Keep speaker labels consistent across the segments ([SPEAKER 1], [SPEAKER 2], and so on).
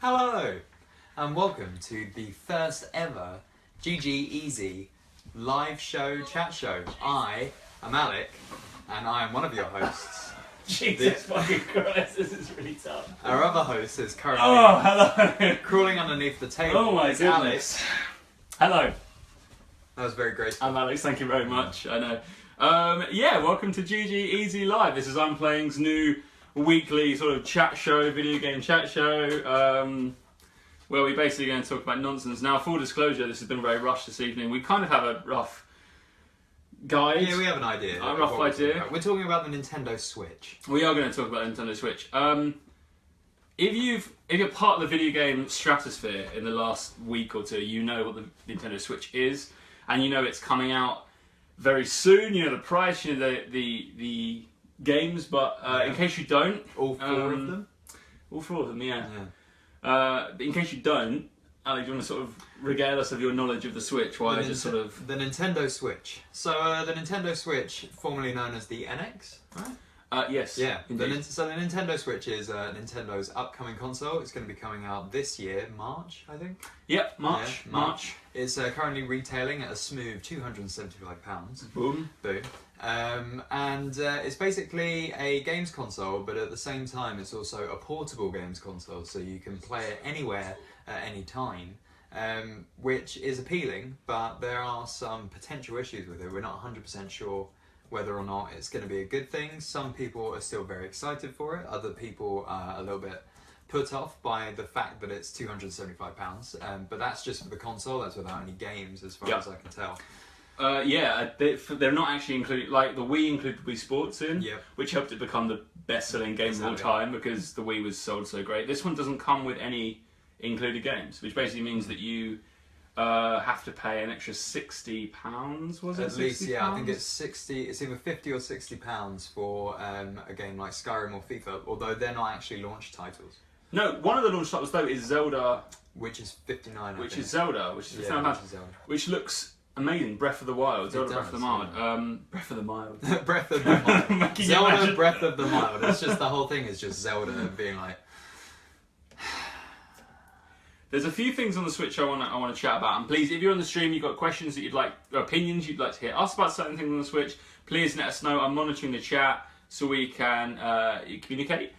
[SPEAKER 1] Hello, and welcome to the first ever GG Easy live show chat show. I am Alec, and I am one of your hosts.
[SPEAKER 2] Jesus fucking Christ, this is really tough.
[SPEAKER 1] Our other host is currently
[SPEAKER 2] hello.
[SPEAKER 1] crawling underneath the table.
[SPEAKER 2] Oh my
[SPEAKER 1] It's
[SPEAKER 2] goodness.
[SPEAKER 1] Alex.
[SPEAKER 2] Hello.
[SPEAKER 1] That was very graceful.
[SPEAKER 2] I'm Alex, thank you very much. I know. Yeah, welcome to GG Easy Live. This is I'm Playing's new weekly sort of chat show, video game chat show, where we're basically going to talk about nonsense. Now, full disclosure, this has been very rushed this evening. We kind of have a rough guide.
[SPEAKER 1] Yeah, we have an idea.
[SPEAKER 2] A rough idea.
[SPEAKER 1] We're talking about the Nintendo Switch.
[SPEAKER 2] We are going to talk about Nintendo Switch. If you're part of the video game stratosphere in the last week or two, you know what the Nintendo Switch is, and you know it's coming out very soon. You know the price, you know the games, but in case you don't,
[SPEAKER 1] All four of them.
[SPEAKER 2] All four of them, yeah. In case you don't, Alex, do you want to sort of regale us of your knowledge of the Switch? Why just sort of
[SPEAKER 1] the Nintendo Switch. So the Nintendo Switch, formerly known as the NX, right?
[SPEAKER 2] Yes.
[SPEAKER 1] Yeah.
[SPEAKER 2] Indeed.
[SPEAKER 1] So the Nintendo Switch is Nintendo's upcoming console. It's going to be coming out this year, March, I think.
[SPEAKER 2] Yep. March.
[SPEAKER 1] Yeah,
[SPEAKER 2] March.
[SPEAKER 1] It's currently retailing at a smooth £275.
[SPEAKER 2] Boom.
[SPEAKER 1] Boom. And it's basically a games console, but at the same time, it's also a portable games console, so you can play it anywhere at any time. Which is appealing, but there are some potential issues with it. We're not 100% sure whether or not it's going to be a good thing. Some people are still very excited for it. Other people are a little bit put off by the fact that it's £275. But that's just for the console. That's without any games, as far as I can tell.
[SPEAKER 2] They're not actually included. Like the Wii included Wii Sports in, which helped it become the best-selling game of all time because the Wii was sold so great. This one doesn't come with any included games, which basically means that you have to pay an extra £60. Was it?
[SPEAKER 1] At least, yeah. I think it's 60. It's either £50 or £60 for a game like Skyrim or FIFA. Although they're not actually launch titles.
[SPEAKER 2] No, one of the launch titles though is Zelda,
[SPEAKER 1] which is £59.
[SPEAKER 2] Which is Zelda, which is £59, which looks amazing. Breath of the Wild, Zelda Breath of the Wild. Breath of the Mild.
[SPEAKER 1] Breath of the Mild. Zelda Breath of the Mild. It's just the whole thing is just Zelda being like.
[SPEAKER 2] There's a few things on the Switch I want to chat about, and please, if you're on the stream, you've got questions that you'd like, or opinions you'd like to hear us about certain things on the Switch, please let us know. I'm monitoring the chat so we can communicate.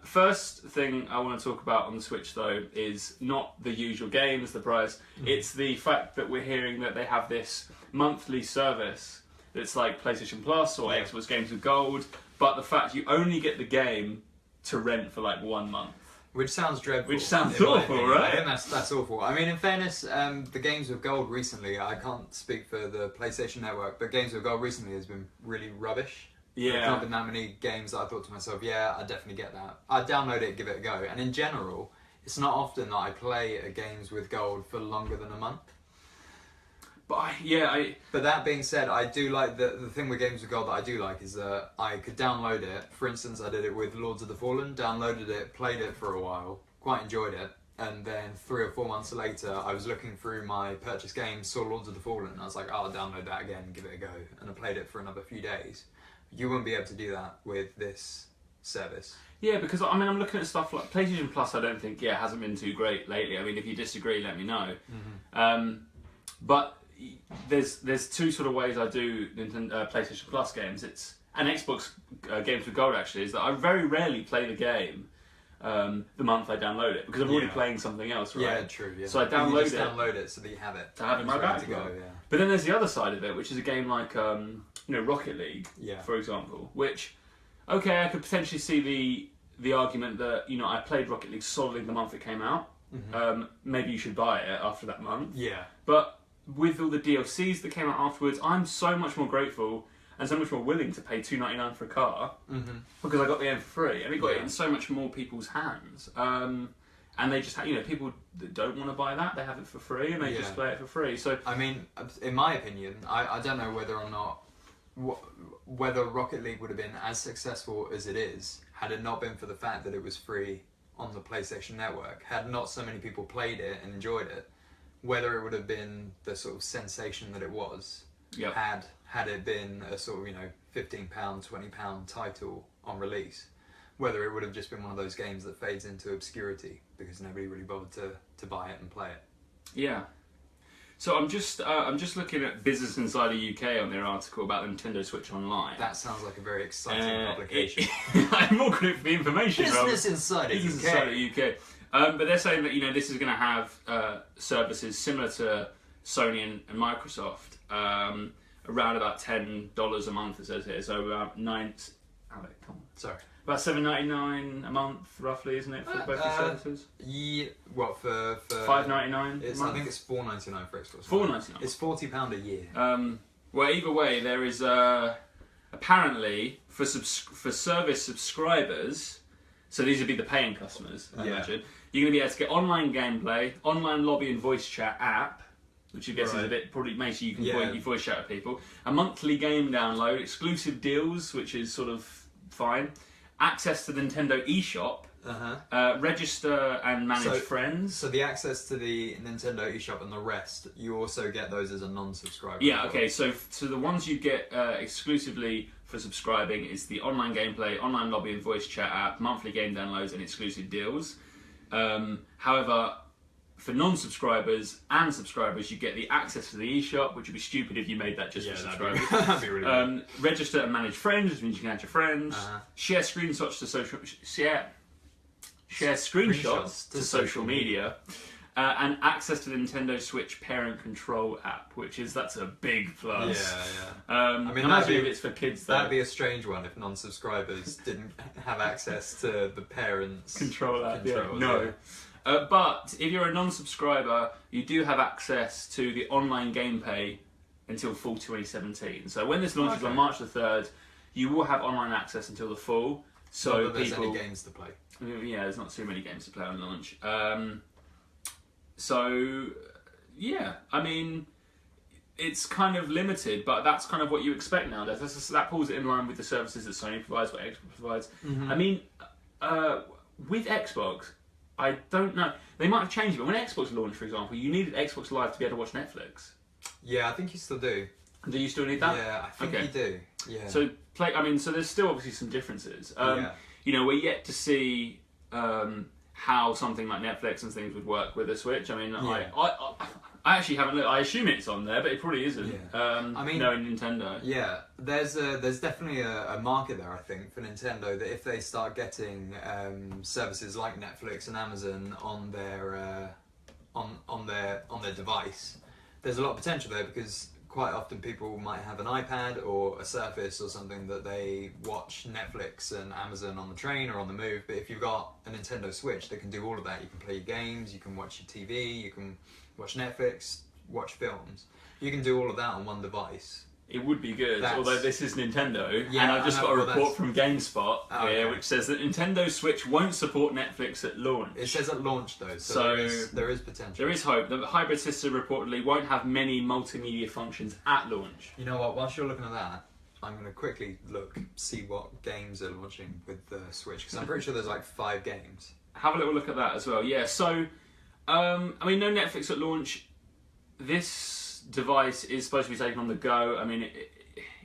[SPEAKER 2] First thing I want to talk about on the Switch though is not the usual games, the price. It's the fact that we're hearing that they have this monthly service that's like PlayStation Plus or Xbox Games with Gold, but the fact you only get the game to rent for like 1 month.
[SPEAKER 1] Which sounds dreadful.
[SPEAKER 2] Which sounds awful, right?
[SPEAKER 1] I think that's awful. I mean, in fairness, the Games with Gold recently, I can't speak for the PlayStation Network, but Games with Gold recently has been really rubbish.
[SPEAKER 2] Yeah.
[SPEAKER 1] There's not been that many games that I thought to myself, yeah, I'd definitely get that. I'd download it and give it a go. And in general, it's not often that I play a Games with Gold for longer than a month. But But that being said, I do like the thing with Games with Gold that I do like is that I could download it. For instance, I did it with Lords of the Fallen, downloaded it, played it for a while, quite enjoyed it, and then 3 or 4 months later, I was looking through my purchased games, saw Lords of the Fallen, and I was like, oh, I'll download that again, give it a go, and I played it for another few days. You wouldn't be able to do that with this service. Yeah,
[SPEAKER 2] because I mean, I'm looking at stuff like PlayStation Plus. I don't think hasn't been too great lately. I mean, if you disagree, let me know. But there's two sort of ways I do Nintendo, PlayStation Plus games. It's and Xbox Games with Gold actually is that I very rarely play the game the month I download it because I'm already playing something else, right?
[SPEAKER 1] Yeah, true. Yeah.
[SPEAKER 2] So I download
[SPEAKER 1] download it so that you have it.
[SPEAKER 2] To have it in my bag to go.
[SPEAKER 1] Yeah.
[SPEAKER 2] But then there's the other side of it, which is a game like Rocket League, for example. Which, okay, I could potentially see the argument that I played Rocket League solidly the month it came out. Maybe you should buy it after that month.
[SPEAKER 1] Yeah.
[SPEAKER 2] But with all the DLCs that came out afterwards, I'm so much more grateful and so much more willing to pay $2.99 for a car because I got the game for free and it got it in so much more people's hands. And they just, people that don't want to buy that, they have it for free and they just play it for free. So
[SPEAKER 1] I mean, in my opinion, I don't know whether or not whether Rocket League would have been as successful as it is had it not been for the fact that it was free on the PlayStation Network. Had not so many people played it and enjoyed it, whether it would have been the sort of sensation that it was had it been a sort of £15, £20 title on release. whether it would have just been one of those games that fades into obscurity because nobody really bothered to buy it and play it.
[SPEAKER 2] Yeah. So I'm just looking at Business Insider UK on their article about the Nintendo Switch Online.
[SPEAKER 1] That sounds like a very exciting publication.
[SPEAKER 2] I'm more good for the information.
[SPEAKER 1] Business Insider
[SPEAKER 2] Business
[SPEAKER 1] UK.
[SPEAKER 2] Insider UK. But they're saying that this is going to have services similar to Sony and Microsoft, around about $10 a month. It says here, so about about $7.99 a month, roughly, isn't it, for both the services?
[SPEAKER 1] Yeah, what for
[SPEAKER 2] $5.99?
[SPEAKER 1] I think it's $4.99 for Xbox.
[SPEAKER 2] $4.99.
[SPEAKER 1] It's £40 a year.
[SPEAKER 2] Well, either way, there is apparently for service subscribers. So these would be the paying customers, I imagine. You're going to be able to get online gameplay, online lobby and voice chat app, which I guess is a bit probably makes you can voice chat with people. A monthly game download, exclusive deals, which is sort of fine. Access to the Nintendo eShop, register and manage friends.
[SPEAKER 1] So the access to the Nintendo eShop and the rest, you also get those as a non-subscriber.
[SPEAKER 2] Yeah, okay. So the ones you get exclusively for subscribing is the online gameplay, online lobby and voice chat app, monthly game downloads, and exclusive deals. However, for non-subscribers and subscribers, you get the access to the eShop, which would be stupid if you made that just for subscribers.
[SPEAKER 1] That'd be really weird.
[SPEAKER 2] Register and manage friends, which means you can add your friends. Share screenshots to social media. And access to the Nintendo Switch Parent Control app, that's a big plus.
[SPEAKER 1] I mean,
[SPEAKER 2] imagine if it's for kids.
[SPEAKER 1] That'd be a strange one if non-subscribers didn't have access to the parents'
[SPEAKER 2] control app.
[SPEAKER 1] controls,
[SPEAKER 2] No. But if you're a non-subscriber, you do have access to the online gameplay until fall 2017. So when this launches on March the 3rd, you will have online access until the fall. So
[SPEAKER 1] there's any games to play.
[SPEAKER 2] Yeah, there's not too many games to play on launch. So yeah, I mean, it's kind of limited, but that's kind of what you expect nowadays. That pulls it in line with the services that Sony provides, what Xbox provides. I mean, with Xbox, I don't know. They might have changed it, but when Xbox launched, for example, you needed Xbox Live to be able to watch Netflix.
[SPEAKER 1] Yeah, I think you still do.
[SPEAKER 2] Do you still need that?
[SPEAKER 1] Yeah, I think you do. Yeah.
[SPEAKER 2] So so there's still obviously some differences. You know, we're yet to see how something like Netflix and things would work with a Switch. I mean, I actually haven't looked. I assume it's on there, but it probably isn't. I mean, knowing Nintendo.
[SPEAKER 1] Yeah, there's definitely a market there, I think, for Nintendo, that if they start getting services like Netflix and Amazon on their on their device, there's a lot of potential there, because quite often people might have an iPad or a Surface or something that they watch Netflix and Amazon on the train or on the move. But if you've got a Nintendo Switch that can do all of that, you can play your games, you can watch your TV, you can watch Netflix, watch films. You can do all of that on one device.
[SPEAKER 2] It would be good, although this is Nintendo,
[SPEAKER 1] yeah,
[SPEAKER 2] and I've just got a report from GameSpot here, which says that Nintendo Switch won't support Netflix at launch.
[SPEAKER 1] It says at launch though, so there is potential.
[SPEAKER 2] There is hope. The hybrid system reportedly won't have many multimedia functions at launch.
[SPEAKER 1] You know what, whilst you're looking at that, I'm going to quickly see what games are launching with the Switch, because I'm pretty sure there's like 5 games.
[SPEAKER 2] Have a little look at that as well. Yeah, so, I mean, no Netflix at launch. This device is supposed to be taken on the go. I mean,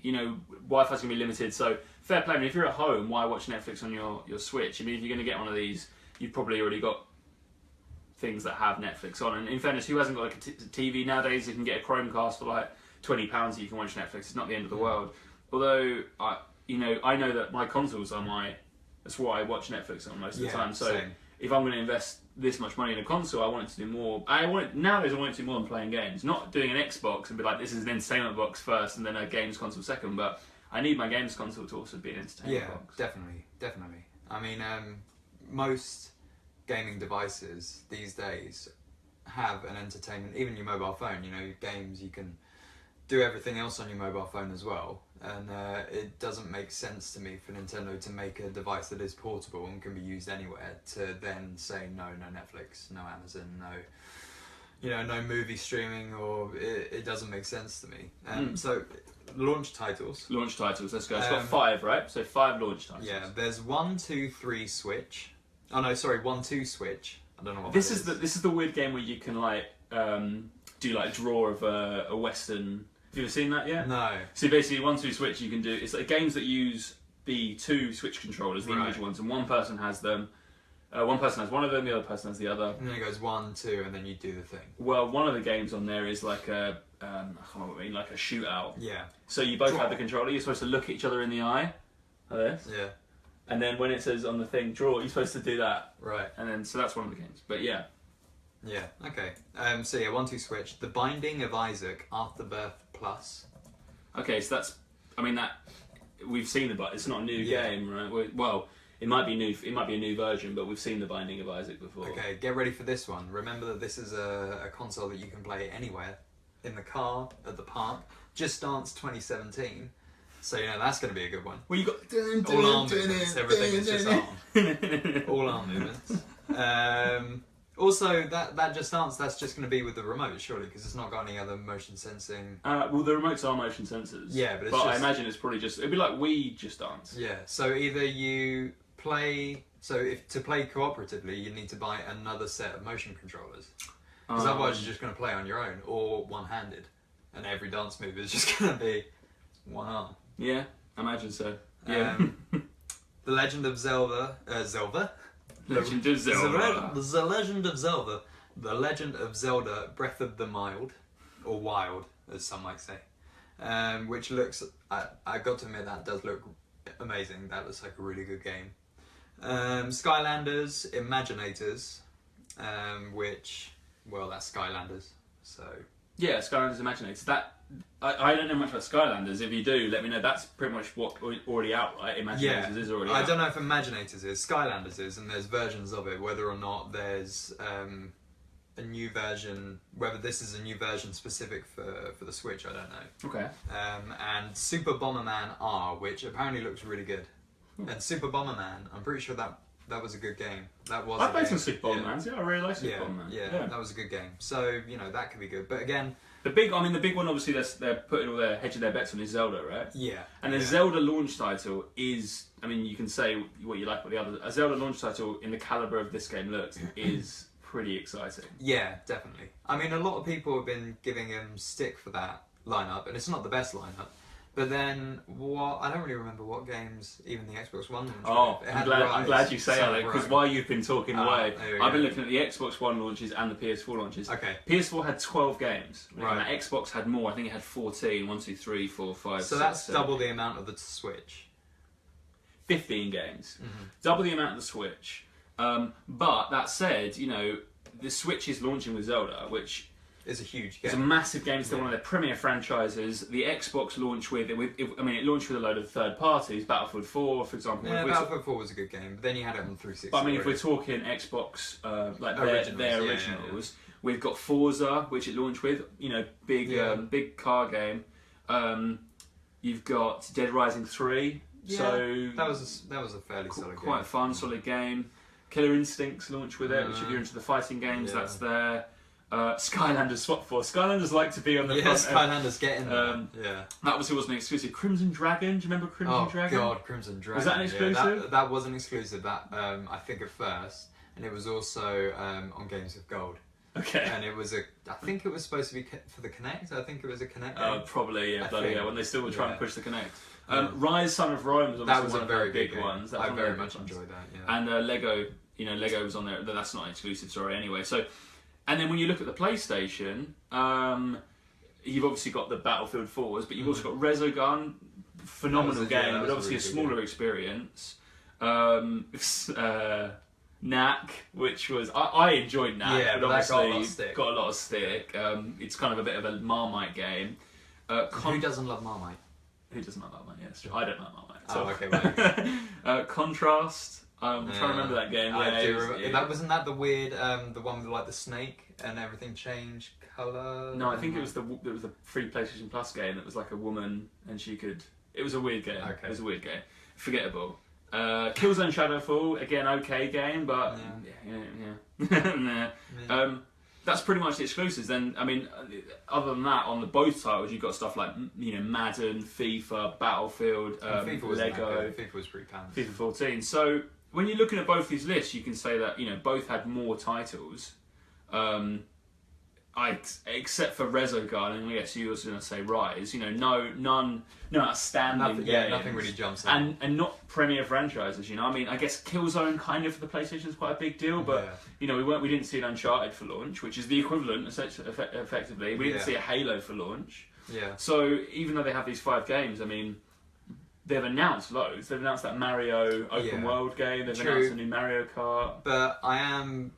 [SPEAKER 2] you know, Wi-Fi's going to be limited, so fair play. I mean, if you're at home, why watch Netflix on your Switch? I mean, if you're going to get one of these, you've probably already got things that have Netflix on. And in fairness, who hasn't got like a TV nowadays? You can get a Chromecast for like £20 that you can watch Netflix. It's not the end of the world. Although, I know that my consoles are that's what I watch Netflix on most of the time. So
[SPEAKER 1] same.
[SPEAKER 2] If I'm going to invest this much money in a console, I want it to do more. Nowadays I want it to do more than playing games. Not doing an Xbox and be like, this is an entertainment box first and then a games console second, but I need my games console to also be an entertainment box.
[SPEAKER 1] Yeah, definitely. I mean, most gaming devices these days have an entertainment, even your mobile phone, you know, games, you can do everything else on your mobile phone as well. And it doesn't make sense to me for Nintendo to make a device that is portable and can be used anywhere to then say no Netflix, no Amazon, no movie streaming, or it doesn't make sense to me. So launch titles. Let's go. It's
[SPEAKER 2] got 5, right? So 5 launch titles.
[SPEAKER 1] Yeah, there's 1, 2, 3 Switch. Oh no, sorry, 1, 2 Switch. I don't know what
[SPEAKER 2] this is. This is the weird game where you can do like draw of a Western. Have you ever seen that yet?
[SPEAKER 1] No.
[SPEAKER 2] So basically, 1, 2 Switch, you can do. It's like games that use be 2 Switch controllers, the
[SPEAKER 1] Right.
[SPEAKER 2] individual ones, and one person has them. One person has one of them, the other person has the other.
[SPEAKER 1] And then it goes 1, 2, and then you do the thing.
[SPEAKER 2] Well, one of the games on there is like I can't remember what I mean, like a shootout.
[SPEAKER 1] Yeah.
[SPEAKER 2] So you both
[SPEAKER 1] Draw.
[SPEAKER 2] have the controller. You're supposed to look at each other in the eye, like this.
[SPEAKER 1] Yeah.
[SPEAKER 2] And then when it says on the thing draw, you're supposed to do that.
[SPEAKER 1] Right.
[SPEAKER 2] And then so that's one of the games. But yeah.
[SPEAKER 1] Yeah. Okay. So yeah, 1, 2 Switch. The Binding of Isaac Afterbirth Plus.
[SPEAKER 2] Okay, so that's. I mean that we've seen but it's not a new
[SPEAKER 1] Yeah.
[SPEAKER 2] game, right? Well, it might be new. It might be a new version, but we've seen the Binding of Isaac before.
[SPEAKER 1] Okay, get ready for this one. Remember that this is a console that you can play anywhere, in the car, at the park. Just Dance 2017. So you know that's going to be a good one.
[SPEAKER 2] Well, you got
[SPEAKER 1] All arm movements. Everything is just arm. All arm movements. Also, that Just Dance, that's just going to be with the remote, surely, because it's not got any other motion sensing.
[SPEAKER 2] well, the remotes are motion sensors.
[SPEAKER 1] Yeah, but it's
[SPEAKER 2] I
[SPEAKER 1] just-
[SPEAKER 2] imagine it's probably just. It'd be like Wii Just Dance.
[SPEAKER 1] Yeah, so either you play. So if to play cooperatively, you need to buy another set of motion controllers. Because otherwise, you're just going to play on your own or one-handed, and every dance move is just going to be one arm.
[SPEAKER 2] Yeah, I imagine so. Yeah.
[SPEAKER 1] The Legend of Zelda.
[SPEAKER 2] Legend of Zelda.
[SPEAKER 1] The Legend of Zelda. The Legend of Zelda Breath of the Mild, or Wild, as some might say. Which looks, I got to admit, that does look amazing. That looks like a really good game. Skylanders Imaginators, which, well, that's Skylanders. So
[SPEAKER 2] Yeah, Skylanders Imaginators. That I don't know much about Skylanders. If you do, let me know. That's pretty much what already out, right? Imaginators is already out.
[SPEAKER 1] I don't know if Imaginators is. Skylanders is, and there's versions of it. Whether or not there's a new version, whether this is a new version specific for the Switch, I don't know.
[SPEAKER 2] Okay.
[SPEAKER 1] And Super Bomberman R, which apparently looks really good. And Super Bomberman, I'm pretty sure that was a good game. That was.
[SPEAKER 2] I
[SPEAKER 1] a
[SPEAKER 2] played
[SPEAKER 1] game.
[SPEAKER 2] some Super Bombermans. Yeah, I really like Super
[SPEAKER 1] Yeah,
[SPEAKER 2] Bomberman.
[SPEAKER 1] yeah, that was a good game. So you know that could be good. But again,
[SPEAKER 2] The big one, obviously, they're putting all their hedging their bets on is Zelda, right?
[SPEAKER 1] yeah.
[SPEAKER 2] And a Zelda launch title is, I mean, you can say what you like about the others. A Zelda launch title in the caliber of this game looks is pretty exciting.
[SPEAKER 1] Yeah, definitely. I mean, a lot of people have been giving him stick for that lineup, and it's not the best lineup. But then, I don't really remember what games even the Xbox One launched.
[SPEAKER 2] Oh,
[SPEAKER 1] with. It
[SPEAKER 2] I'm
[SPEAKER 1] had
[SPEAKER 2] glad,
[SPEAKER 1] Rise,
[SPEAKER 2] I'm glad you say
[SPEAKER 1] Son
[SPEAKER 2] that
[SPEAKER 1] of
[SPEAKER 2] because
[SPEAKER 1] Rome.
[SPEAKER 2] while you've been talking away,
[SPEAKER 1] there we
[SPEAKER 2] I've been
[SPEAKER 1] go.
[SPEAKER 2] looking at the Xbox One launches and the PS4 launches.
[SPEAKER 1] Okay.
[SPEAKER 2] PS4 had 12 games.
[SPEAKER 1] Right.
[SPEAKER 2] And Xbox had more. I think it had 14. 1, 2, 3, 4, 5,
[SPEAKER 1] So
[SPEAKER 2] 6,
[SPEAKER 1] that's
[SPEAKER 2] 7,
[SPEAKER 1] double the amount of the Switch.
[SPEAKER 2] 15 games.
[SPEAKER 1] Mm-hmm.
[SPEAKER 2] Double the amount of the Switch. But that said, you know, the Switch is launching with Zelda, which
[SPEAKER 1] It's a huge
[SPEAKER 2] it's a
[SPEAKER 1] game.
[SPEAKER 2] massive game. It's one of their premier franchises. The Xbox launched with, it launched with a load of third parties. Battlefield 4, for example.
[SPEAKER 1] Yeah,
[SPEAKER 2] If we're
[SPEAKER 1] Battlefield 4 was a good game, but then you had it on 360.
[SPEAKER 2] But I mean, if we're
[SPEAKER 1] already.
[SPEAKER 2] talking Xbox, like
[SPEAKER 1] Originals,
[SPEAKER 2] their
[SPEAKER 1] yeah,
[SPEAKER 2] originals, we've got Forza, which it launched with. You know, big car game. You've got Dead Rising 3.
[SPEAKER 1] Yeah,
[SPEAKER 2] So
[SPEAKER 1] that was a fairly solid
[SPEAKER 2] quite
[SPEAKER 1] game.
[SPEAKER 2] fun, solid game. Killer Instincts launched with it, which if
[SPEAKER 1] Mm.
[SPEAKER 2] you're into the fighting games,
[SPEAKER 1] Yeah.
[SPEAKER 2] that's there. Skylanders Swap Force. Skylanders like to be on the
[SPEAKER 1] Yeah,
[SPEAKER 2] front.
[SPEAKER 1] Skylanders getting there. Yeah.
[SPEAKER 2] That obviously wasn't exclusive. Crimson Dragon. Do you remember Crimson Dragon?
[SPEAKER 1] Oh God, Crimson Dragon.
[SPEAKER 2] Was that an exclusive?
[SPEAKER 1] Yeah, that was an exclusive. That I think at first, and it was also on Games of Gold.
[SPEAKER 2] Okay.
[SPEAKER 1] And it was I think it was supposed to be for the Kinect. I think it was a Kinect. game.
[SPEAKER 2] Probably, yeah,
[SPEAKER 1] I
[SPEAKER 2] bloody
[SPEAKER 1] think.
[SPEAKER 2] yeah. When they still were trying to
[SPEAKER 1] Yeah.
[SPEAKER 2] push the Kinect.
[SPEAKER 1] Yeah.
[SPEAKER 2] Rise, Son of Rome was obviously
[SPEAKER 1] That was
[SPEAKER 2] one
[SPEAKER 1] a
[SPEAKER 2] of
[SPEAKER 1] very
[SPEAKER 2] the big
[SPEAKER 1] good game.
[SPEAKER 2] ones. That was
[SPEAKER 1] I
[SPEAKER 2] one of
[SPEAKER 1] very
[SPEAKER 2] the
[SPEAKER 1] much
[SPEAKER 2] big ones.
[SPEAKER 1] enjoyed that. Yeah.
[SPEAKER 2] And Lego, Lego was on there. That's not an exclusive, sorry. Anyway, so and then when you look at the PlayStation, you've obviously got the Battlefield 4s, but you've also got Resogun, phenomenal
[SPEAKER 1] That was
[SPEAKER 2] game,
[SPEAKER 1] that
[SPEAKER 2] but
[SPEAKER 1] was
[SPEAKER 2] obviously
[SPEAKER 1] a really
[SPEAKER 2] a
[SPEAKER 1] good
[SPEAKER 2] smaller experience. Knack, which was I enjoyed Knack,
[SPEAKER 1] Yeah,
[SPEAKER 2] but
[SPEAKER 1] but that got a lot of
[SPEAKER 2] obviously
[SPEAKER 1] stick.
[SPEAKER 2] got a lot of stick. It's kind of a bit of a Marmite game.
[SPEAKER 1] Who doesn't love Marmite?
[SPEAKER 2] Who doesn't like Marmite? Yes, I don't like Marmite.
[SPEAKER 1] Oh, okay, well,
[SPEAKER 2] Contrast. I'm trying to remember that game.
[SPEAKER 1] I
[SPEAKER 2] Yeah,
[SPEAKER 1] do
[SPEAKER 2] it was-
[SPEAKER 1] remember.
[SPEAKER 2] yeah.
[SPEAKER 1] That wasn't that the weird, the one with like the snake and everything changed colour.
[SPEAKER 2] No, I think it was the free PlayStation Plus game that was like a woman and she could. It was a weird game.
[SPEAKER 1] Okay.
[SPEAKER 2] It was a weird game. Forgettable. Killzone Shadowfall, again, okay game, but nah. That's pretty much the exclusives. Then, I mean, other than that, on the both titles, you've got stuff like Madden, FIFA, Battlefield,
[SPEAKER 1] FIFA wasn't that
[SPEAKER 2] Lego,
[SPEAKER 1] good. FIFA was pretty pants.
[SPEAKER 2] FIFA 14. So when you're looking at both these lists, you can say that both had more titles. I except for Resogun, and I guess you were going to say Rise, you know, no outstanding games.
[SPEAKER 1] Nothing really jumps out.
[SPEAKER 2] And not premier franchises, you know. I mean, I guess Killzone kind of for the PlayStation is quite a big deal, but you know, we didn't see an Uncharted for launch, which is the equivalent effectively. We didn't see a Halo for launch.
[SPEAKER 1] Yeah.
[SPEAKER 2] So even though they have these 5 games, I mean, they've announced loads. They've announced that Mario open world game. They've announced a new Mario Kart.
[SPEAKER 1] But I am,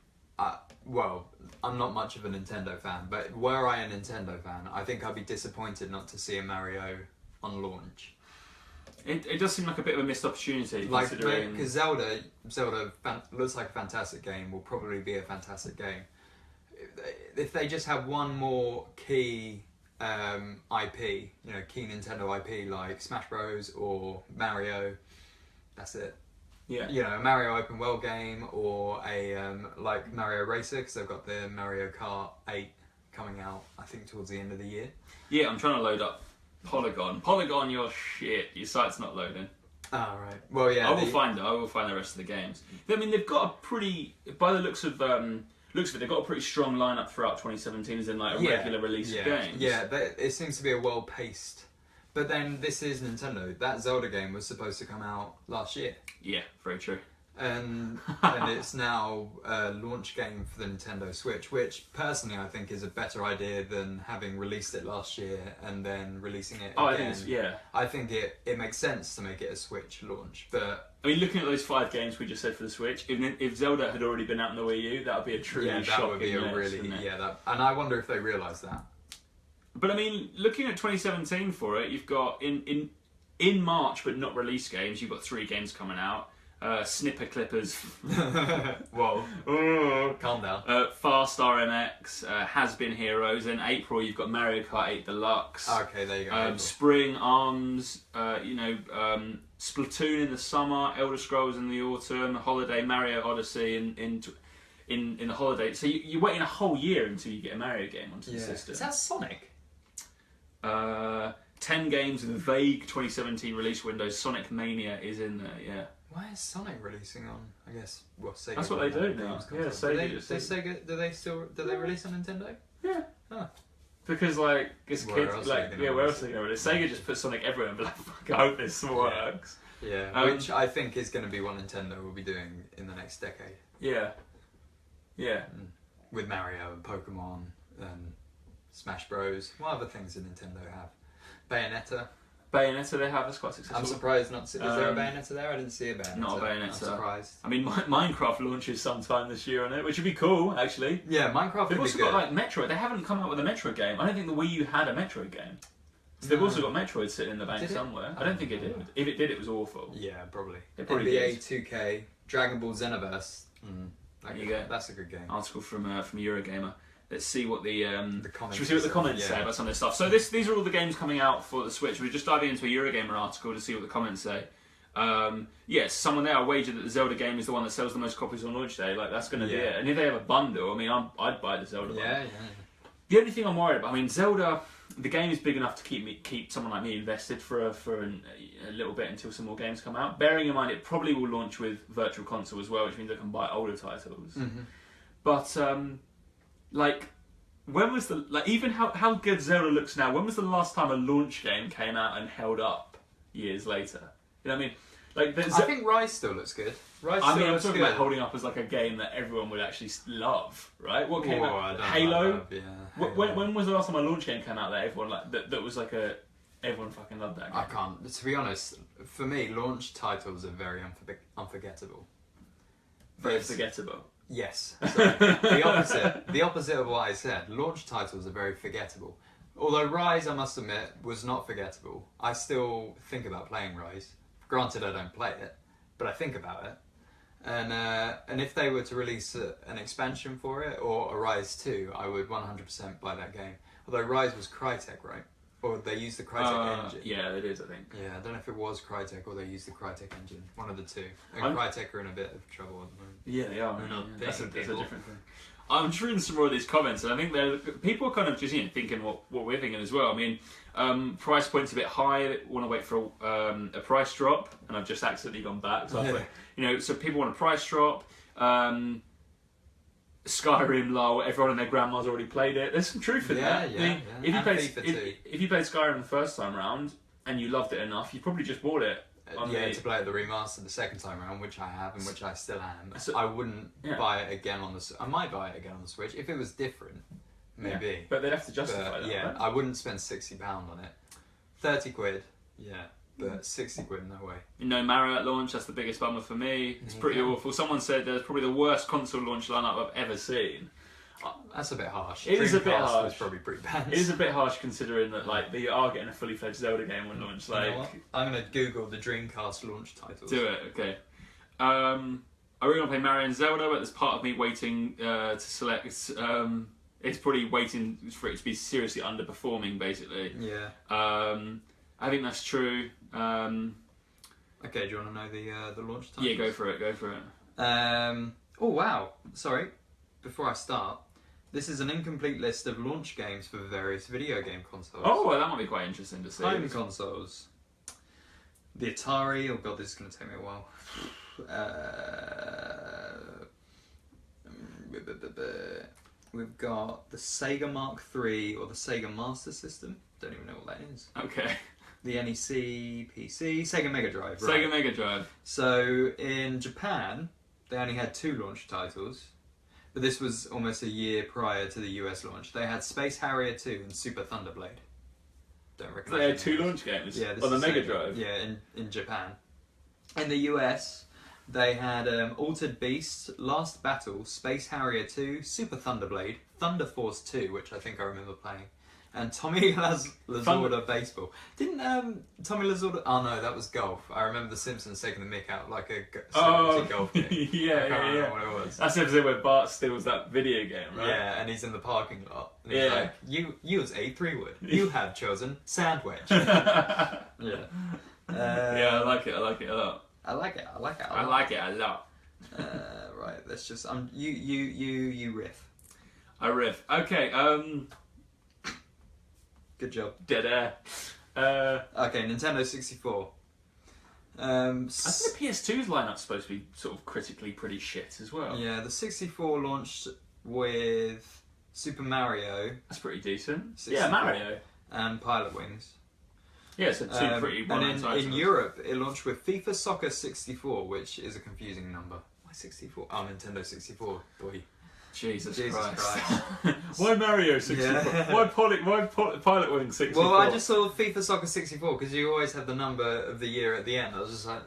[SPEAKER 1] well, I'm not much of a Nintendo fan. But were I a Nintendo fan, I think I'd be disappointed not to see a Mario on launch.
[SPEAKER 2] It does seem like a bit of a missed opportunity.
[SPEAKER 1] Like,
[SPEAKER 2] considering...
[SPEAKER 1] because Zelda looks like a fantastic game. Will probably be a fantastic game. If they just have one more key IP, you know, key Nintendo IP like Smash Bros or Mario, that's it.
[SPEAKER 2] Yeah.
[SPEAKER 1] You know, a Mario open world game or a like Mario Racer, because they've got the Mario Kart 8 coming out, I think, towards the end of the year.
[SPEAKER 2] Yeah, I'm trying to load up Polygon, your shit. Your site's not loading.
[SPEAKER 1] Oh, right. Well, yeah.
[SPEAKER 2] I will find the rest of the games. I mean, they've got a pretty, by the looks of it, they've got a pretty strong lineup throughout 2017, as in like a regular release of games.
[SPEAKER 1] Yeah, it seems to be a well-paced. But then this is Nintendo. That Zelda game was supposed to come out last year.
[SPEAKER 2] Yeah, very true.
[SPEAKER 1] And it's now a launch game for the Nintendo Switch, which personally I think is a better idea than having released it last year and then releasing it again. I think it makes sense to make it a Switch launch. But
[SPEAKER 2] I mean, looking at those 5 games we just said for the Switch, if Zelda had already been out on the Wii U, that would be a truly shocking
[SPEAKER 1] that would be a really and I wonder if they realise that.
[SPEAKER 2] But I mean, looking at 2017 for it, you've got in March but not release games. You've got 3 games coming out. Snipper Clippers.
[SPEAKER 1] Whoa. Calm down.
[SPEAKER 2] Fast RMX, Has Been Heroes. In April, you've got Mario Kart 8 Deluxe.
[SPEAKER 1] Okay, there you go.
[SPEAKER 2] Spring, ARMS, Splatoon in the summer, Elder Scrolls in the autumn, Holiday, Mario Odyssey in the holiday. So you're waiting a whole year until you get a Mario game onto the system.
[SPEAKER 1] Is that Sonic?
[SPEAKER 2] 10 games with vague 2017 release windows. Sonic Mania is in there, yeah.
[SPEAKER 1] Why is Sonic releasing on? I guess Sega.
[SPEAKER 2] That's what they do now. Yeah,
[SPEAKER 1] Sega. Do they release on Nintendo?
[SPEAKER 2] Yeah.
[SPEAKER 1] Huh.
[SPEAKER 2] Because like it's kids. Like where else are they going to release? Sega just put Sonic everywhere and be like, fuck, I hope this works.
[SPEAKER 1] Yeah. Which I think is going to be what Nintendo will be doing in the next decade.
[SPEAKER 2] Yeah. Yeah.
[SPEAKER 1] With Mario and Pokemon and Smash Bros. What other things did Nintendo have? Bayonetta they have, that's quite successful. I'm surprised not to see. Is there a Bayonetta there? I didn't see a Bayonetta.
[SPEAKER 2] Not a Bayonetta.
[SPEAKER 1] I'm surprised.
[SPEAKER 2] I mean, Minecraft launches sometime this year on it, which would be cool, actually.
[SPEAKER 1] Yeah, Minecraft would be good.
[SPEAKER 2] They've also got like Metroid. They haven't come out with a Metroid game. I don't think the Wii U had a Metroid game. So they've also got Metroid sitting in the bank somewhere. I don't think it did. If it did, it was awful.
[SPEAKER 1] Yeah, probably.
[SPEAKER 2] NBA
[SPEAKER 1] did. 2K, Dragon Ball Xenoverse.
[SPEAKER 2] There you go.
[SPEAKER 1] That's a good game.
[SPEAKER 2] Article from Eurogamer. Let's see what the
[SPEAKER 1] comments.
[SPEAKER 2] Should we see what the comments say about some of this stuff? So these are all the games coming out for the Switch. We're just diving into a Eurogamer article to see what the comments say. Yes, someone there, I wager that the Zelda game is the one that sells the most copies on launch day. Like that's going to be it. And if they have a bundle, I mean, I'd buy the Zelda bundle.
[SPEAKER 1] Yeah.
[SPEAKER 2] The only thing I'm worried about, I mean, Zelda, the game is big enough to keep someone like me invested for a little bit until some more games come out. Bearing in mind, it probably will launch with Virtual Console as well, which means I can buy older titles. But like, when was even how good Zelda looks now? When was the last time a launch game came out and held up years later? You know what I mean? Like,
[SPEAKER 1] I think Rise still looks good.
[SPEAKER 2] I'm talking about holding up as like a game that everyone would actually love, right? What came out? Halo. When was the last time a launch game came out that everyone that was like everyone fucking loved that game?
[SPEAKER 1] I can't. To be honest, for me, launch titles are very unforgettable.
[SPEAKER 2] Very forgettable.
[SPEAKER 1] Yes. So, the opposite of what I said. Launch titles are very forgettable. Although Rise, I must admit, was not forgettable. I still think about playing Rise. Granted, I don't play it, but I think about it. And if they were to release an expansion for it, or a Rise 2, I would 100% buy that game. Although Rise was Crytek, right? Or they used the Crytek engine.
[SPEAKER 2] Yeah, it is, I think.
[SPEAKER 1] Yeah, I don't know if it was Crytek or they used the Crytek engine. One of the two. And Crytek are in a bit of trouble at the moment.
[SPEAKER 2] Yeah, they are. That's a different thing. I'm just reading some more of these comments, and I think people are kind of just thinking what we're thinking as well. I mean, price point's a bit high. Want to wait for a price drop, and I've just accidentally gone back. So, so people want a price drop. Skyrim, lol, everyone and their grandma's already played it. There's some truth in that. I mean, if you played if you played Skyrim the first time round and you loved it enough, you probably just bought it.
[SPEAKER 1] To play the remaster the second time around, which I have and which I still am. So, I wouldn't buy it again on the. I might buy it again on the Switch if it was different, maybe.
[SPEAKER 2] Yeah, but they'd have to justify that.
[SPEAKER 1] Yeah,
[SPEAKER 2] right?
[SPEAKER 1] I wouldn't spend £60 on it. 30 quid, yeah, but 60 quid, no way.
[SPEAKER 2] No Mario at launch. That's the biggest bummer for me. It's pretty awful. Someone said there's probably the worst console launch lineup I've ever seen.
[SPEAKER 1] That's a bit harsh.
[SPEAKER 2] It is a bit harsh.
[SPEAKER 1] Was probably pretty bad.
[SPEAKER 2] It is a bit harsh considering that like they are getting a fully fledged Zelda game when launch. Like,
[SPEAKER 1] you know what? I'm gonna Google the Dreamcast launch titles.
[SPEAKER 2] Do it, okay. I really want to play Mario and Zelda, but there's part of me waiting to select. It's probably waiting for it to be seriously underperforming, basically.
[SPEAKER 1] Yeah.
[SPEAKER 2] I think that's true.
[SPEAKER 1] Okay, do you want to know the launch titles?
[SPEAKER 2] Yeah, go for it. Go for it.
[SPEAKER 1] Oh wow! Sorry. Before I start, this is an incomplete list of launch games for various video game consoles.
[SPEAKER 2] Oh, well, that might be quite interesting to see.
[SPEAKER 1] Home consoles. The Atari. Oh god, this is going to take me a while. We've got the Sega Mark III or the Sega Master System. Don't even know what that is.
[SPEAKER 2] Okay.
[SPEAKER 1] The NEC PC, Sega Mega Drive. Right.
[SPEAKER 2] Sega Mega Drive.
[SPEAKER 1] So in Japan, they only had 2 launch titles. But this was almost a year prior to the US launch. They had Space Harrier 2 and Super Thunderblade. Don't recognise.
[SPEAKER 2] They had 2 launch games on the Mega Drive?
[SPEAKER 1] Yeah, in Japan. In the US, they had Altered Beast, Last Battle, Space Harrier 2, Super Thunderblade, Thunder Force 2, which I think I remember playing, and Tommy Lasorda Baseball. Didn't Tommy Lasorda... Oh no, that was golf. I remember The Simpsons taking the mick out like a golf game.
[SPEAKER 2] yeah.
[SPEAKER 1] What it was.
[SPEAKER 2] That's the episode where Bart steals that video game, right?
[SPEAKER 1] Yeah, and he's in the parking lot. And he's like, you as A3 would. You have chosen Sandwich. Yeah.
[SPEAKER 2] Yeah, I like it a lot.
[SPEAKER 1] I like it a lot. Right, let's just... you riff.
[SPEAKER 2] I riff. Okay,
[SPEAKER 1] Good job.
[SPEAKER 2] Dead air.
[SPEAKER 1] Okay, Nintendo 64.
[SPEAKER 2] I think the PS2's lineup's supposed to be sort of critically pretty shit as well.
[SPEAKER 1] Yeah, the 64 launched with Super Mario.
[SPEAKER 2] That's pretty decent.
[SPEAKER 1] 64,
[SPEAKER 2] yeah, Mario.
[SPEAKER 1] And Pilot Wings.
[SPEAKER 2] Yeah, so 2 pretty well-known titles.
[SPEAKER 1] In Europe, it launched with FIFA Soccer 64, which is a confusing number. Why 64? Oh, Nintendo 64. Boy.
[SPEAKER 2] Jesus Christ.
[SPEAKER 1] Why
[SPEAKER 2] Mario 64? Yeah. Why Pilot Wings 64?
[SPEAKER 1] Well, I just saw FIFA Soccer 64 because you always have the number of the year at the end. I was just like,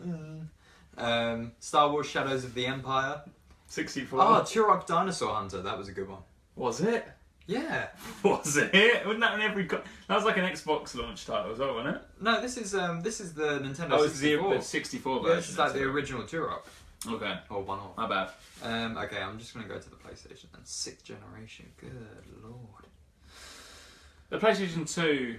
[SPEAKER 1] Star Wars Shadows of the Empire.
[SPEAKER 2] 64.
[SPEAKER 1] Oh, Turok Dinosaur Hunter. That was a good one.
[SPEAKER 2] Was it?
[SPEAKER 1] Yeah.
[SPEAKER 2] Was it? Wasn't that in every... That was like an Xbox launch title as well, wasn't it?
[SPEAKER 1] No, this is the Nintendo 64.
[SPEAKER 2] Oh, it's the 64 version.
[SPEAKER 1] Yeah, this is like the original Turok.
[SPEAKER 2] Okay.
[SPEAKER 1] Or one-off.
[SPEAKER 2] My bad.
[SPEAKER 1] Okay, I'm just going to go to the PlayStation then. 6th generation. Good lord.
[SPEAKER 2] The PlayStation 2...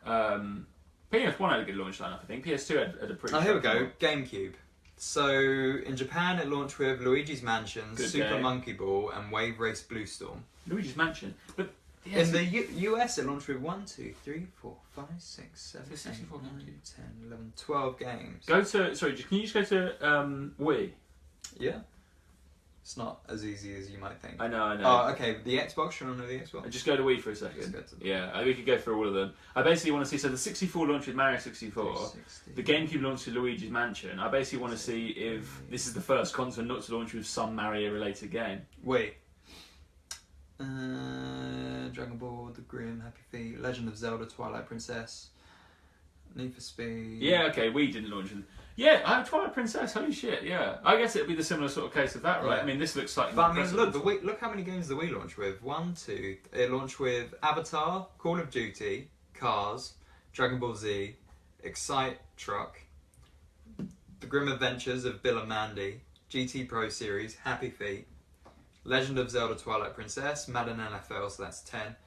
[SPEAKER 2] PS1 had a good launch lineup, I think. PS2 had a pretty...
[SPEAKER 1] Oh, here we go. GameCube. So, in Japan, it launched with Luigi's Mansion, Super Monkey Ball, and Wave Race Blue Storm.
[SPEAKER 2] Luigi's Mansion? But...
[SPEAKER 1] Yeah, in the US, it launched with 1, 2, 3, 4, 5, 6, 7, 8, 9, 10, 11, 12 games.
[SPEAKER 2] Sorry, can you just go to Wii?
[SPEAKER 1] Yeah. It's not as easy as you might think.
[SPEAKER 2] I know.
[SPEAKER 1] Oh, okay. The Xbox. You want to know the Xbox?
[SPEAKER 2] Just go to Wii for a second. Yeah, we could go through all of them. I basically want to see. So the 64 launched with Mario 64. The GameCube launched with Luigi's Mansion. I basically want to see if this is the first console not to launch with some Mario-related game.
[SPEAKER 1] Wii. Dragon Ball, The Grim, Happy Feet, Legend of Zelda, Twilight Princess, Need for Speed.
[SPEAKER 2] Yeah, okay, Wii didn't launch. Yeah, I have Twilight Princess. Holy shit! Yeah, I guess it'd be the similar sort of case of that, right? Yeah. I mean, this looks like.
[SPEAKER 1] But I mean, look how many games the Wii launched with. 1, 2. It launched with Avatar, Call of Duty, Cars, Dragon Ball Z, Excite Truck, The Grim Adventures of Bill and Mandy, GT Pro Series, Happy Feet, Legend of Zelda: Twilight Princess, Madden NFL, so that's 10.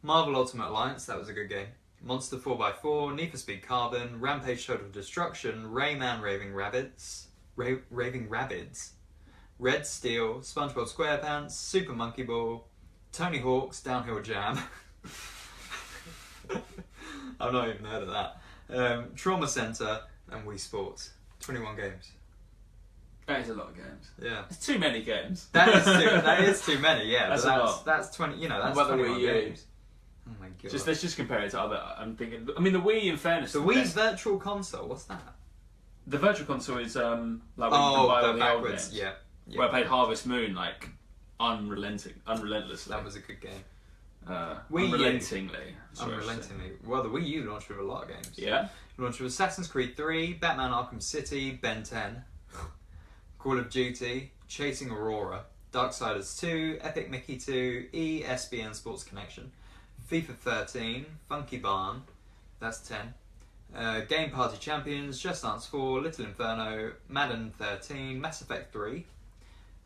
[SPEAKER 1] Marvel Ultimate Alliance, that was a good game. Monster 4x4, Need for Speed Carbon, Rampage Total Destruction, Rayman Raving Rabbids, Red Steel, SpongeBob SquarePants, Super Monkey Ball, Tony Hawk's Downhill Jam. I've not even heard of that. Trauma Center and Wii Sports. 21 games.
[SPEAKER 2] That is a lot of games.
[SPEAKER 1] Yeah.
[SPEAKER 2] It's too many games.
[SPEAKER 1] That is too many, yeah.
[SPEAKER 2] That's
[SPEAKER 1] but
[SPEAKER 2] a lot.
[SPEAKER 1] That's 20, you know, that's
[SPEAKER 2] What about the
[SPEAKER 1] 21
[SPEAKER 2] Wii U?
[SPEAKER 1] games. Oh my god.
[SPEAKER 2] Let's just compare it to other. I'm thinking. I mean, the Wii, in fairness,
[SPEAKER 1] The Wii's virtual console, what's that?
[SPEAKER 2] the virtual console is like when you can buy all the old
[SPEAKER 1] backwards,
[SPEAKER 2] games.
[SPEAKER 1] yeah.
[SPEAKER 2] Where I played Harvest Moon like unrelentlessly.
[SPEAKER 1] That was a good game.
[SPEAKER 2] Wii unrelentingly.
[SPEAKER 1] Unrelentingly. Well, the Wii U launched with a lot of games.
[SPEAKER 2] Yeah.
[SPEAKER 1] It launched with Assassin's Creed 3, Batman Arkham City, Ben 10, Call of Duty, Chasing Aurora, Darksiders 2, Epic Mickey 2, ESPN Sports Connection, FIFA 13, Funky Barn, that's 10, Game Party Champions, Just Dance 4, Little Inferno, Madden 13, Mass Effect 3,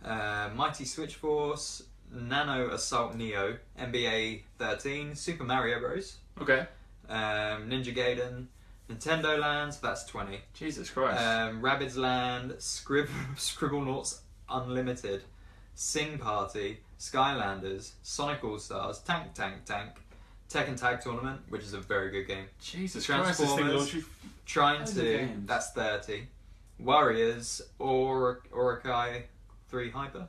[SPEAKER 1] Mighty Switch Force, Nano Assault Neo, NBA 13, Super Mario Bros.
[SPEAKER 2] Okay.
[SPEAKER 1] Ninja Gaiden, Nintendo Land, so that's 20.
[SPEAKER 2] Jesus Christ.
[SPEAKER 1] Rabbids Land, Scribblenauts Unlimited, Sing Party, Skylanders, Sonic All Stars, Tank, Tekken Tag Tournament, which is a very good game.
[SPEAKER 2] Jesus Christ, this thing launched.
[SPEAKER 1] Trying to, that's 30. Warriors, Orokai 3 Hyper,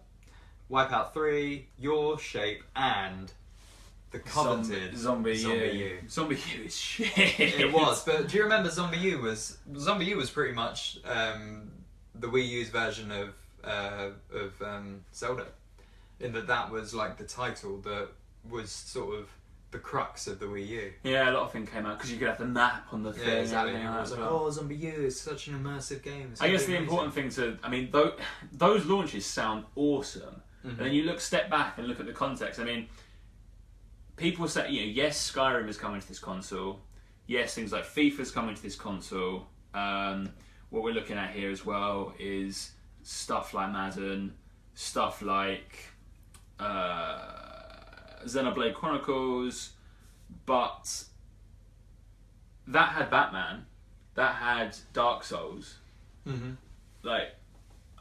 [SPEAKER 1] Wipeout 3, Your Shape, and the coveted
[SPEAKER 2] Zombie U. Zombie U is shit.
[SPEAKER 1] It was, but do you remember Zombie U was pretty much the Wii U's version of Zelda, in that was like the title that was sort of the crux of the Wii U.
[SPEAKER 2] Yeah, a lot of things came out because you could have the map on the thing.
[SPEAKER 1] Yeah, exactly.
[SPEAKER 2] And
[SPEAKER 1] I was like, oh, Zombie U is such an immersive game.
[SPEAKER 2] I guess the important thing I mean, those launches sound awesome. And then you step back and look at the context. I mean, people say, yes, Skyrim is coming to this console. Yes, things like FIFA's coming to this console. What we're looking at here as well is stuff like Madden, stuff like Xenoblade Chronicles, but that had Batman, that had Dark Souls. Like,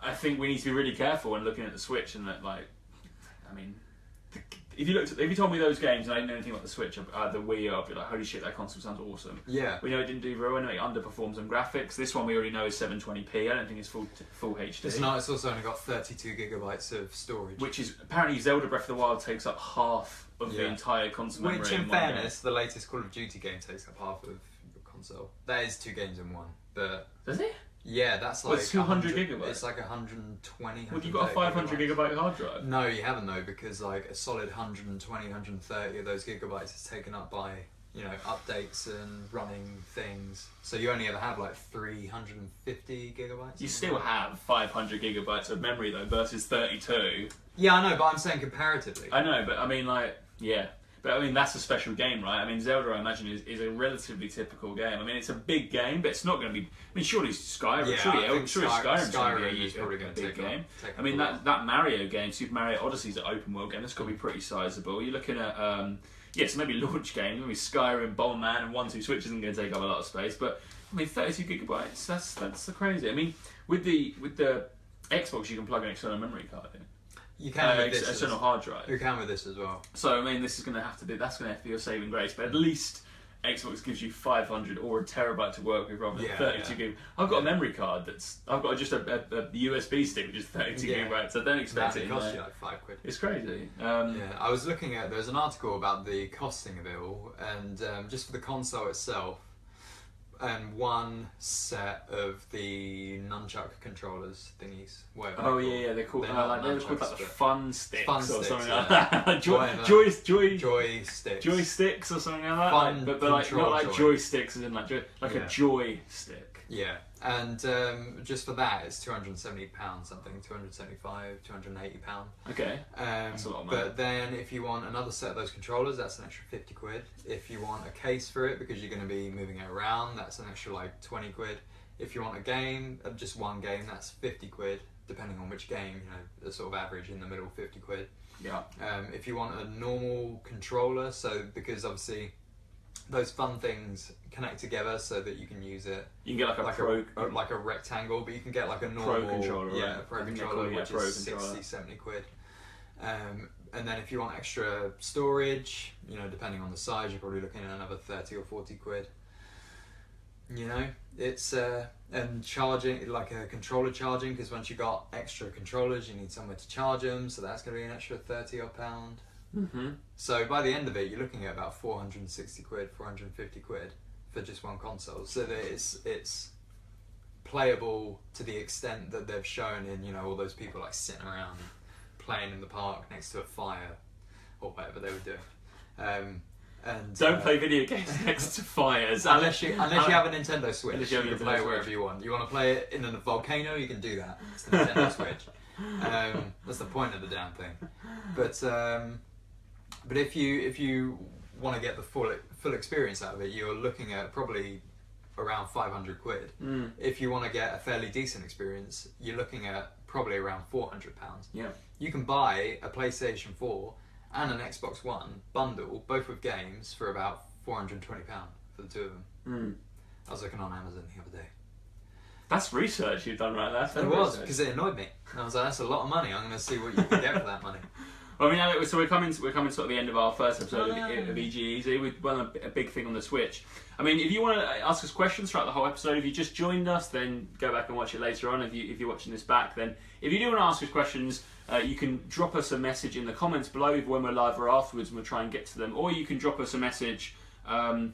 [SPEAKER 2] I think we need to be really careful when looking at the Switch and that, like, I mean, if you told me those games and I didn't know anything about the Switch, the Wii, I'd be like, holy shit, that console sounds awesome.
[SPEAKER 1] Yeah.
[SPEAKER 2] We know it didn't do very well, we know it underperforms on graphics. This one we already know is 720p. I don't think it's full HD.
[SPEAKER 1] It's not. It's also only got 32 gigabytes of storage,
[SPEAKER 2] which is apparently Zelda Breath of the Wild takes up half of the entire console memory.
[SPEAKER 1] Which, in fairness, the latest Call of Duty game takes up half of the console. That is 2 games in one. But
[SPEAKER 2] does it?
[SPEAKER 1] Yeah, that's like
[SPEAKER 2] it's 200 gigabytes.
[SPEAKER 1] It's like 120.
[SPEAKER 2] Well, you got a 500 gigabyte hard drive?
[SPEAKER 1] No, you haven't though, because like a solid 120, 130 of those gigabytes is taken up by updates and running things. So you only ever have like 350 gigabytes.
[SPEAKER 2] You still have 500 gigabytes of memory though versus 32.
[SPEAKER 1] Yeah, I know, but I'm saying comparatively.
[SPEAKER 2] I know, but I mean But I mean, that's a special game, right? I mean, Zelda, I imagine, is a relatively typical game. I mean, it's a big game, but it's not going to be. I mean, surely Skyrim.
[SPEAKER 1] Yeah,
[SPEAKER 2] surely Skyrim's
[SPEAKER 1] probably
[SPEAKER 2] going to be a big game. I mean, that Mario game, Super Mario Odyssey, is an open world game. That's got to be pretty sizable. You're looking at so maybe launch game, maybe Skyrim, Bomberman, and 1-2 Switch isn't going to take up a lot of space. But I mean, 32 gigabytes. That's crazy. I mean, with the Xbox, you can plug an external memory card in.
[SPEAKER 1] You can with this
[SPEAKER 2] external hard drive.
[SPEAKER 1] You can with this as well.
[SPEAKER 2] So I mean, this is going to have to be your saving grace. But at least Xbox gives you 500 or a terabyte to work with rather than 32 gig. I've got a memory card I've got just a USB stick which is 32 gigabytes. I don't expect it.
[SPEAKER 1] Cost you like £5.
[SPEAKER 2] It's crazy.
[SPEAKER 1] I was looking at. There's an article about the costing of it all, and just for the console itself. And one set of the nunchuck controllers thingies.
[SPEAKER 2] Oh yeah, they're called like the fun sticks or something like that. Joysticks or something like that.
[SPEAKER 1] Fun,
[SPEAKER 2] but like not like joysticks as in like a joystick.
[SPEAKER 1] Yeah, and just for that it's £270 something, £275, £280.
[SPEAKER 2] Okay. That's a lot of money.
[SPEAKER 1] But then if you want another set of those controllers, that's an extra £50. If you want a case for it because you're going to be moving it around, that's an extra like £20. If you want a game, just one game, that's £50. Depending on which game, the sort of average in the middle, £50.
[SPEAKER 2] Yeah.
[SPEAKER 1] If you want a normal controller, so because obviously those fun things connect together so that you can use it.
[SPEAKER 2] You can get
[SPEAKER 1] like a rectangle, but you can get like a normal
[SPEAKER 2] pro controller,
[SPEAKER 1] a pro controller, which is 60, 70 quid. And then if you want extra storage, depending on the size, you're probably looking at another 30 or 40 quid. You know, it's and charging, like a controller charging, because once you got extra controllers, you need somewhere to charge them, so that's going to be an extra £30
[SPEAKER 2] Mm-hmm.
[SPEAKER 1] So by the end of it, you're looking at about 460 quid, 450 quid for just one console. So that it's playable to the extent that they've shown in, you know, all those people like sitting around playing in the park next to a fire or whatever they were doing. And
[SPEAKER 2] Don't play video games next to fires
[SPEAKER 1] unless you have a Nintendo Switch.
[SPEAKER 2] Unless
[SPEAKER 1] You
[SPEAKER 2] you have a
[SPEAKER 1] can
[SPEAKER 2] Nintendo
[SPEAKER 1] play it
[SPEAKER 2] Switch.
[SPEAKER 1] wherever you want. You want to play it in a volcano, you can do that. It's the Nintendo Switch. That's the point of the damn thing. But if you want to get the full experience out of it, you're looking at probably around 500 quid. If you want to get a fairly decent experience, you're looking at probably around £400.
[SPEAKER 2] Yeah.
[SPEAKER 1] You can buy a PlayStation 4 and an Xbox One bundle, both with games, for about £420 for the two of them. I was looking on Amazon the other day.
[SPEAKER 2] That's research you've done right there.
[SPEAKER 1] It was, because it annoyed me. And I was like, that's a lot of money. I'm going to see what you can get for that money.
[SPEAKER 2] Well, I mean, Alex, so we're coming sort of the end of our first episode of EG Easy. We've done a big thing on the Switch. I mean, if you want to ask us questions throughout the whole episode, if you just joined us, then go back and watch it later on. If you're watching this back, then if you do want to ask us questions, you can drop us a message in the comments below when we're live or afterwards, and we'll try and get to them. Or you can drop us a message from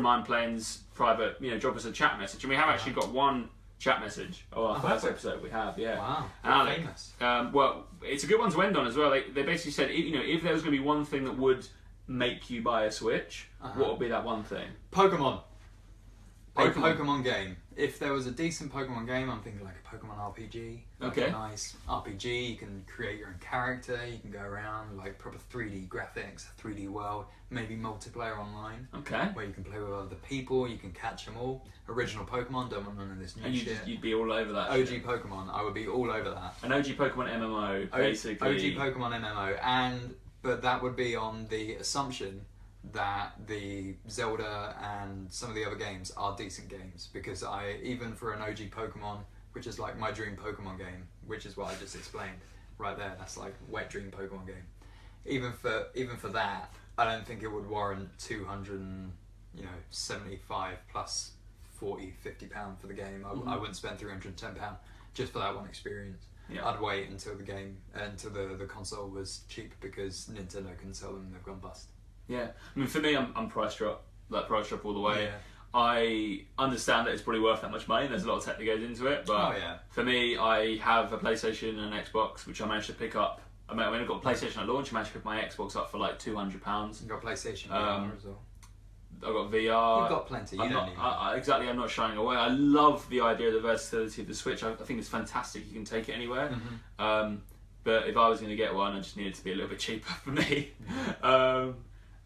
[SPEAKER 2] I'm Playing's private, drop us a chat message. And we have actually got one chat message of our first episode. We have, yeah.
[SPEAKER 1] Wow,
[SPEAKER 2] Alex,
[SPEAKER 1] famous.
[SPEAKER 2] well, it's a good one to end on as well. They basically said, if there was going to be one thing that would make you buy a Switch, what would be that one thing?
[SPEAKER 1] Pokemon. A Pokemon game. If there was a decent Pokemon game, I'm thinking like a Pokemon RPG. Like
[SPEAKER 2] Okay.
[SPEAKER 1] a nice RPG. You can create your own character. You can go around, like proper 3D graphics, a 3D world. Maybe multiplayer online.
[SPEAKER 2] Okay.
[SPEAKER 1] Where you can play with other people. You can catch them all. Original Pokemon. Don't want none of this new
[SPEAKER 2] And
[SPEAKER 1] shit.
[SPEAKER 2] you'd be all over that.
[SPEAKER 1] OG
[SPEAKER 2] shit.
[SPEAKER 1] Pokemon. I would be all over that.
[SPEAKER 2] An OG Pokemon MMO, basically.
[SPEAKER 1] OG Pokemon MMO. But that would be on the assumption that the Zelda and some of the other games are decent games, because even for an OG Pokemon, which is like my dream Pokemon game, which is what I just explained right there, that's like wet dream Pokemon game. Even for that, I don't think it would warrant 275 plus 40, £50 for the game. I wouldn't spend £310 just for that one experience.
[SPEAKER 2] Yeah.
[SPEAKER 1] I'd wait until the console was cheap, because Nintendo can sell them, they've gone bust.
[SPEAKER 2] Yeah, I mean, for me, I'm price drop all the way.
[SPEAKER 1] Yeah.
[SPEAKER 2] I understand that it's probably worth that much money. There's a lot of tech that goes into it, but for me, I have a PlayStation and an Xbox, which I managed to pick up. I mean, when I got a PlayStation at launch, I managed to pick my Xbox up for like £200.
[SPEAKER 1] You got PlayStation VR as well.
[SPEAKER 2] I got VR.
[SPEAKER 1] You've got plenty.
[SPEAKER 2] I'm not shying away. I love the idea of the versatility of the Switch. I think it's fantastic. You can take it anywhere. But if I was going to get one, I just needed it to be a little bit cheaper for me.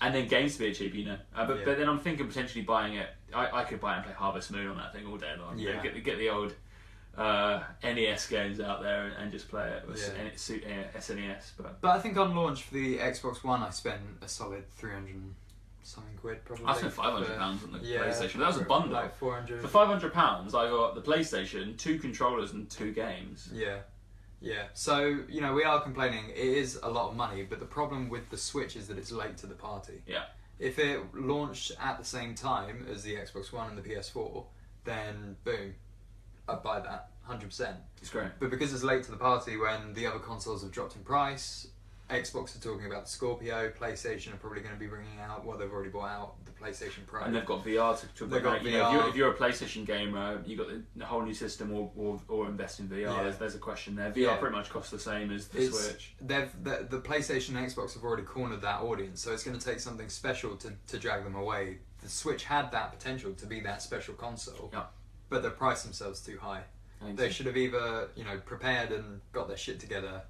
[SPEAKER 2] And then games to be cheap, But then I'm thinking potentially buying it. I could buy it and play Harvest Moon on that thing all day long.
[SPEAKER 1] Yeah.
[SPEAKER 2] Get the old NES games out there and just play it with SNES.
[SPEAKER 1] But I think on launch for the Xbox One, I spent a solid 300 something quid probably.
[SPEAKER 2] I spent £500 on the PlayStation. That was a bundle.
[SPEAKER 1] Like 400.
[SPEAKER 2] For £500, I got the PlayStation, 2 controllers, and 2 games.
[SPEAKER 1] Yeah, so, we are complaining. It is a lot of money, but the problem with the Switch is that it's late to the party.
[SPEAKER 2] Yeah.
[SPEAKER 1] If it launched at the same time as the Xbox One and the PS4, then boom, I'd buy that 100%.
[SPEAKER 2] It's great.
[SPEAKER 1] But because it's late to the party when the other consoles have dropped in price, Xbox are talking about the Scorpio, PlayStation are probably going to be bringing out, they've already bought out the PlayStation Pro.
[SPEAKER 2] And they've got VR to
[SPEAKER 1] They've got
[SPEAKER 2] VR. If you're a PlayStation gamer, you've got the whole new system or invest in VR.
[SPEAKER 1] Yeah.
[SPEAKER 2] There's a question there. VR pretty much costs the same as the Switch.
[SPEAKER 1] The PlayStation and Xbox have already cornered that audience, so it's going to take something special to drag them away. The Switch had that potential to be that special console, but they priced themselves too high. They should have either prepared and got their shit together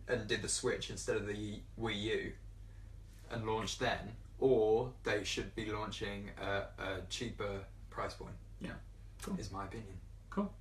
[SPEAKER 1] and did the Switch instead of the Wii U and launched then, or they should be launching a cheaper price point. Yeah, cool. Is my opinion.
[SPEAKER 2] Cool.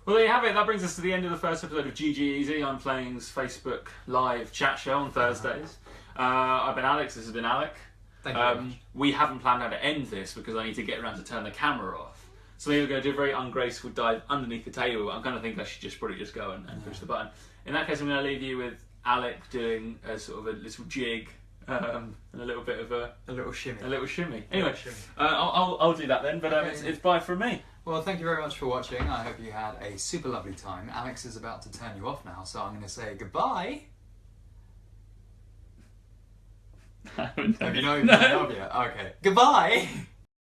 [SPEAKER 2] Well, there you have it. That brings us to the end of the first episode of GG Easy. I'm Playing's Facebook live chat show on Thursdays. I've been Alex. This has been Alec.
[SPEAKER 1] Thank you very much.
[SPEAKER 2] We haven't planned how to end this because I need to get around to turn the camera off. So maybe we're going to do a very ungraceful dive underneath the table. I'm kind of think I should probably just go and push the button. In that case, I'm going to leave you with Alec doing a sort of a little jig and a little bit of
[SPEAKER 1] A little shimmy.
[SPEAKER 2] a little shimmy. Anyway,
[SPEAKER 1] shimmy.
[SPEAKER 2] I'll do that then. But
[SPEAKER 1] Okay.
[SPEAKER 2] it's bye from me.
[SPEAKER 1] Well, thank you very much for watching. I hope you had a super lovely time. Alex is about to turn you off now, so I'm going to say goodbye. Have you not even turned off yet? Okay. Goodbye!